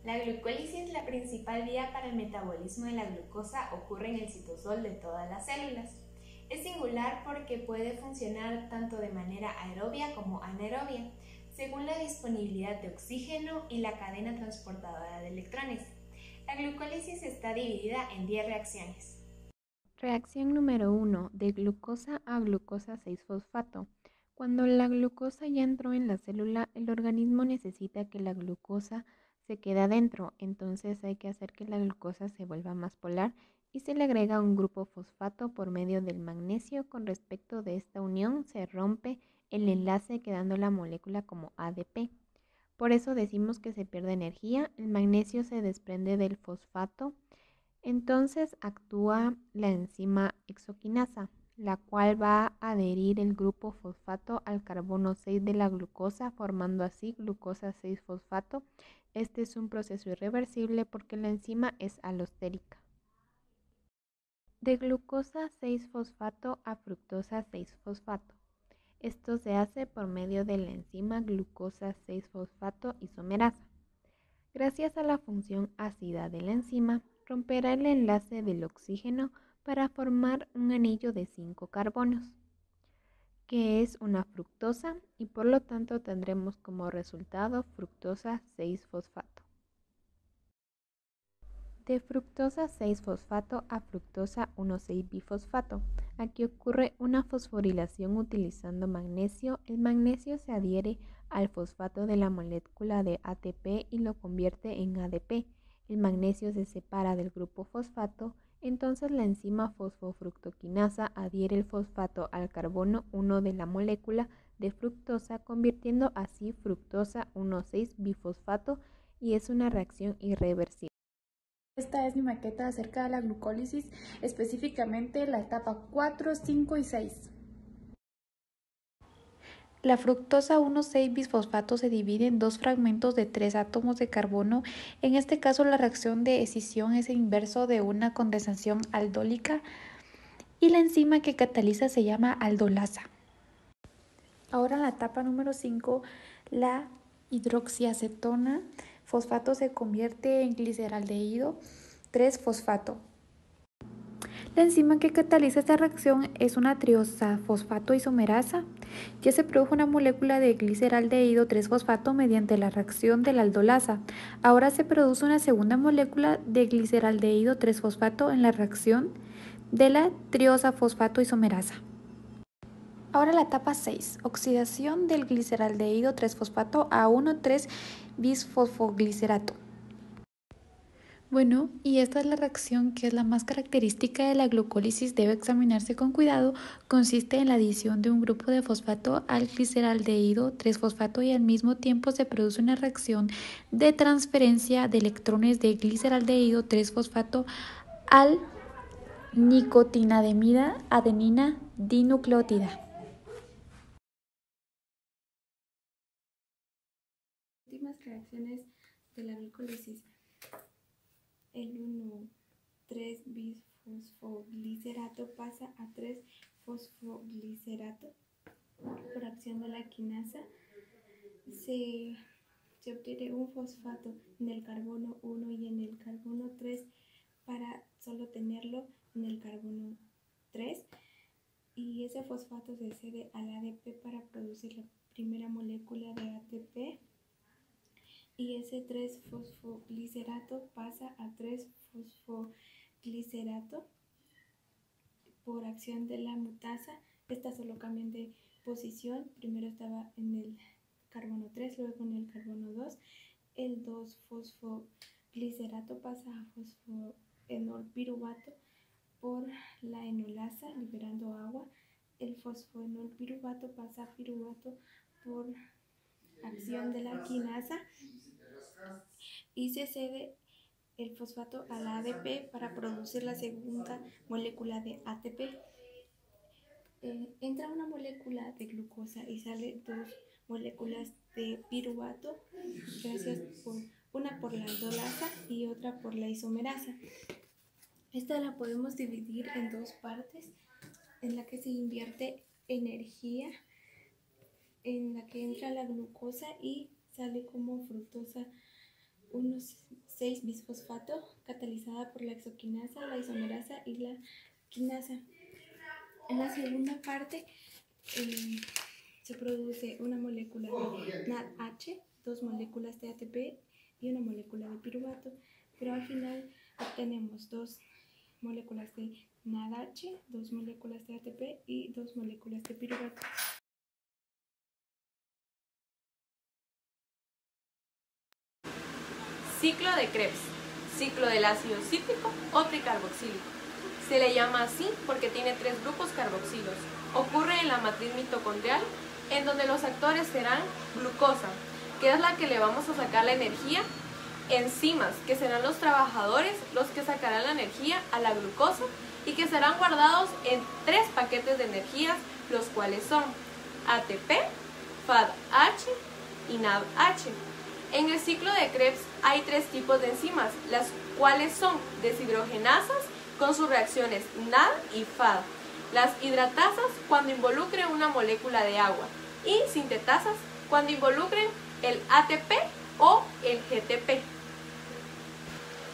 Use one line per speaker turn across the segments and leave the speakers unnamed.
La glucólisis, la principal vía para el metabolismo de la glucosa, ocurre en el citosol de todas las células. Es singular porque puede funcionar tanto de manera aerobia como anaerobia, según la disponibilidad de oxígeno y la cadena transportadora de electrones. La glucólisis está dividida en 10 reacciones.
Reacción número 1, de glucosa a glucosa 6-fosfato. Cuando la glucosa ya entró en la célula, el organismo necesita que la glucosa se quede adentro, entonces hay que hacer que la glucosa se vuelva más polar y se le agrega un grupo fosfato por medio del magnesio. Con respecto de esta unión se rompe el enlace quedando la molécula como ADP. Por eso decimos que se pierde energía, el magnesio se desprende del fosfato. Entonces actúa la enzima hexoquinasa, la cual va a adherir el grupo fosfato al carbono 6 de la glucosa, formando así glucosa 6-fosfato. Este es un proceso irreversible porque la enzima es alostérica. De glucosa 6-fosfato a fructosa 6-fosfato. Esto se hace por medio de la enzima glucosa 6-fosfato isomerasa. Gracias a la función ácida de la enzima, romperá el enlace del oxígeno para formar un anillo de 5 carbonos, que es una fructosa, y por lo tanto tendremos como resultado fructosa 6-fosfato. De fructosa 6-fosfato a fructosa 1,6-bifosfato. Aquí ocurre una fosforilación utilizando magnesio. El magnesio se adhiere al fosfato de la molécula de ATP y lo convierte en ADP. El magnesio se separa del grupo fosfato, entonces la enzima fosfofructoquinasa adhiere el fosfato al carbono 1 de la molécula de fructosa, convirtiendo así fructosa 1,6-bifosfato, y es una reacción irreversible.
Esta es mi maqueta acerca de la glucólisis, específicamente la etapa 4, 5 y 6. La fructosa 1,6-bisfosfato se divide en dos fragmentos de 3 átomos de carbono. En este caso, la reacción de escisión es el inverso de una condensación aldólica y la enzima que cataliza se llama aldolasa. Ahora en la etapa número 5, la hidroxiacetona fosfato se convierte en gliceraldehído 3-fosfato. La enzima que cataliza esta reacción es una triosafosfato isomerasa. Ya se produjo una molécula de gliceraldehído 3-fosfato mediante la reacción de la aldolasa. Ahora se produce una segunda molécula de gliceraldehído 3-fosfato en la reacción de la triosafosfato isomerasa. Ahora la etapa 6, oxidación del gliceraldehído 3-fosfato a 1,3-bisfosfoglicerato. Bueno, y esta es la reacción que es la más característica de la glucólisis, debe examinarse con cuidado. Consiste en la adición de un grupo de fosfato al gliceraldehído 3-fosfato y al mismo tiempo se produce una reacción de transferencia de electrones de gliceraldehído 3-fosfato al nicotinamida adenina dinucleótida.
Últimas reacciones de la glucólisis. El 1,3-bisfosfoglicerato pasa a 3-fosfoglicerato por acción de la quinasa. Se obtiene un fosfato en el carbono 1 y en el carbono 3 para solo tenerlo en el carbono 3, y ese fosfato se cede al ADP para producir la primera molécula de ATP. Y ese 3-fosfoglicerato pasa a 3-fosfoglicerato por acción de la mutasa. Estas solo cambian de posición. Primero estaba en el carbono 3, luego en el carbono 2. El 2-fosfoglicerato pasa a fosfoenolpiruvato por la enolasa, liberando agua. El fosfoenolpiruvato pasa a piruvato por acción de la quinasa y se cede el fosfato al ADP para producir la segunda molécula de ATP. Entra una molécula de glucosa y sale dos moléculas de piruvato, una por la aldolasa y otra por la isomerasa. Esta la podemos dividir en dos partes, en la que se invierte energía, en la que entra la glucosa y sale como fructosa 1,6-bisfosfato catalizada por la exoquinasa, la isomerasa y la quinasa. En la segunda parte se produce una molécula de NADH, 2 moléculas de ATP y una molécula de piruvato, pero al final obtenemos 2 moléculas de NADH, 2 moléculas de ATP y 2 moléculas de piruvato.
Ciclo de Krebs, ciclo del ácido cítrico o tricarboxílico. Se le llama así porque tiene 3 grupos carboxilos. Ocurre en la matriz mitocondrial, en donde los actores serán glucosa, que es la que le vamos a sacar la energía, enzimas, que serán los trabajadores los que sacarán la energía a la glucosa y que serán guardados en 3 paquetes de energías, los cuales son ATP, FADH y NADH. En el ciclo de Krebs hay 3 tipos de enzimas, las cuales son deshidrogenasas con sus reacciones NAD y FAD, las hidratasas cuando involucren una molécula de agua y sintetasas cuando involucren el ATP o el GTP.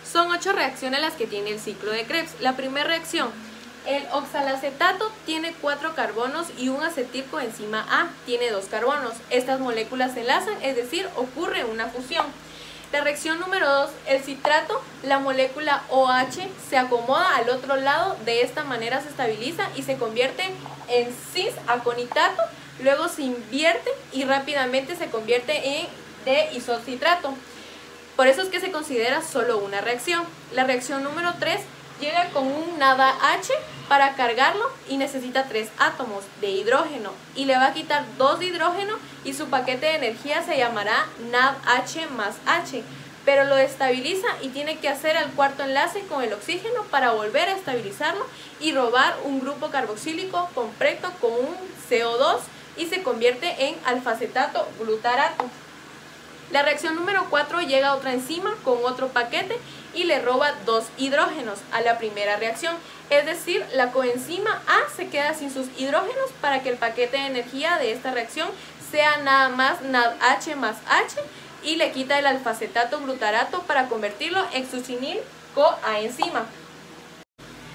Son 8 reacciones las que tiene el ciclo de Krebs. La primera reacción, el oxalacetato tiene 4 carbonos y un acetil coenzima A tiene 2 carbonos. Estas moléculas se enlazan, es decir, ocurre una fusión. La reacción número 2, el citrato, la molécula OH se acomoda al otro lado, de esta manera se estabiliza y se convierte en cis-aconitato, luego se invierte y rápidamente se convierte en D-isocitrato. Por eso es que se considera solo una reacción. La reacción número 3 llega con un NADH para cargarlo y necesita 3 átomos de hidrógeno y le va a quitar 2 de hidrógeno y su paquete de energía se llamará NADH más H, pero lo estabiliza y tiene que hacer el cuarto enlace con el oxígeno para volver a estabilizarlo y robar un grupo carboxílico completo con un CO2 y se convierte en alfacetato glutarato. La reacción número 4 llega a otra enzima con otro paquete y le roba 2 hidrógenos a la primera reacción, es decir, la coenzima A se queda sin sus hidrógenos para que el paquete de energía de esta reacción sea nada más NADH más H y le quita el alfacetato glutarato para convertirlo en succinil-coenzima.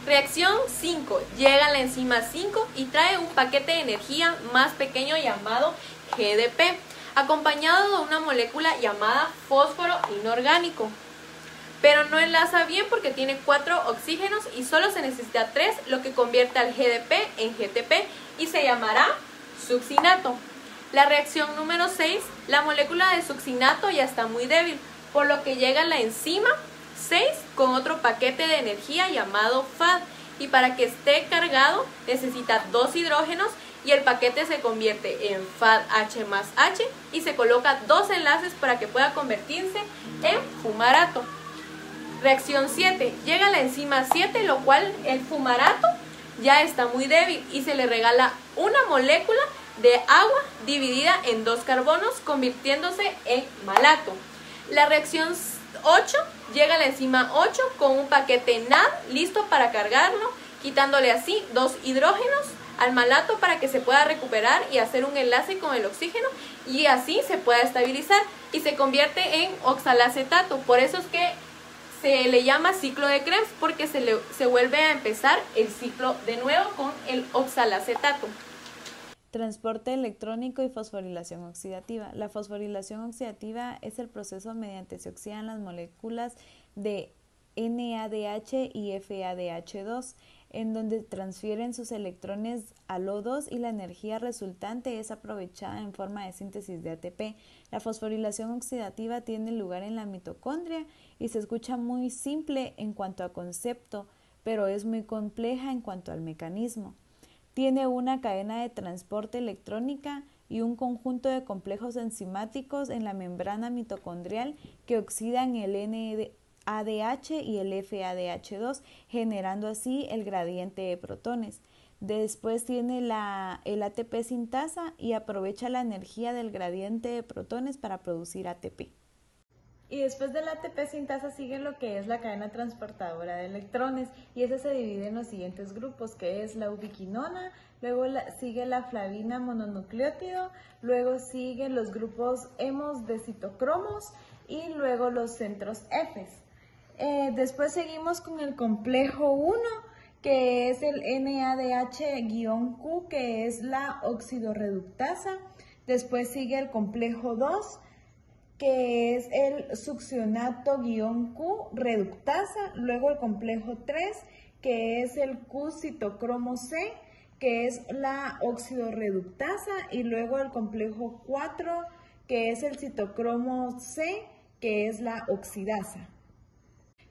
Reacción 5, llega a la enzima 5 y trae un paquete de energía más pequeño llamado GDP, acompañado de una molécula llamada fósforo inorgánico. Pero no enlaza bien porque tiene 4 oxígenos y solo se necesita 3, lo que convierte al GDP en GTP y se llamará succinato. La reacción número 6, la molécula de succinato ya está muy débil, por lo que llega la enzima 6 con otro paquete de energía llamado FAD y para que esté cargado necesita 2 hidrógenos y el paquete se convierte en FADH más H y se coloca 2 enlaces para que pueda convertirse en fumarato. Reacción 7, llega la enzima 7, lo cual el fumarato ya está muy débil y se le regala una molécula de agua dividida en 2 carbonos convirtiéndose en malato. La reacción 8, llega la enzima 8 con un paquete NAD listo para cargarlo, quitándole así 2 hidrógenos al malato para que se pueda recuperar y hacer un enlace con el oxígeno y así se pueda estabilizar y se convierte en oxalacetato. Por eso es que se le llama ciclo de Krebs porque se vuelve a empezar el ciclo de nuevo con el oxalacetato.
Transporte electrónico y fosforilación oxidativa. La fosforilación oxidativa es el proceso mediante se oxidan las moléculas de NADH y FADH2, en donde transfieren sus electrones al O2 y la energía resultante es aprovechada en forma de síntesis de ATP. La fosforilación oxidativa tiene lugar en la mitocondria y se escucha muy simple en cuanto a concepto, pero es muy compleja en cuanto al mecanismo. Tiene una cadena de transporte electrónica y un conjunto de complejos enzimáticos en la membrana mitocondrial que oxidan el NADH y el FADH2, generando así el gradiente de protones. Después tiene el ATP sintasa y aprovecha la energía del gradiente de protones para producir ATP. Y después del ATP sintasa sigue lo que es la cadena transportadora de electrones y ese se divide en los siguientes grupos, que es la ubiquinona, luego sigue la flavina mononucleótido, luego siguen los grupos hemos de citocromos, y luego los centros F. Después seguimos con el complejo 1, que es el NADH-Q, que es la oxidorreductasa. Después sigue el complejo 2, que es el succionato-Q reductasa. Luego el complejo 3, que es el Q-citocromo C, que es la oxidorreductasa. Y luego el complejo 4, que es el citocromo C, que es la oxidasa.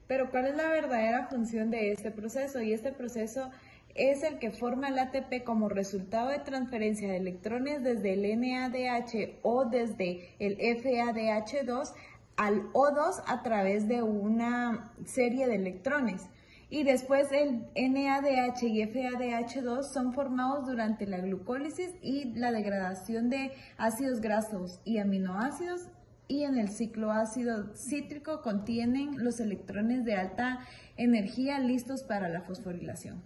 Pero ¿cuál es la verdadera función de este proceso? Y este proceso es el que forma el ATP como resultado de transferencia de electrones desde el NADH o desde el FADH2 al O2 a través de una serie de electrones. Y después el NADH y FADH2 son formados durante la glucólisis y la degradación de ácidos grasos y aminoácidos. Y en el ciclo ácido cítrico contienen los electrones de alta energía listos para la fosforilación.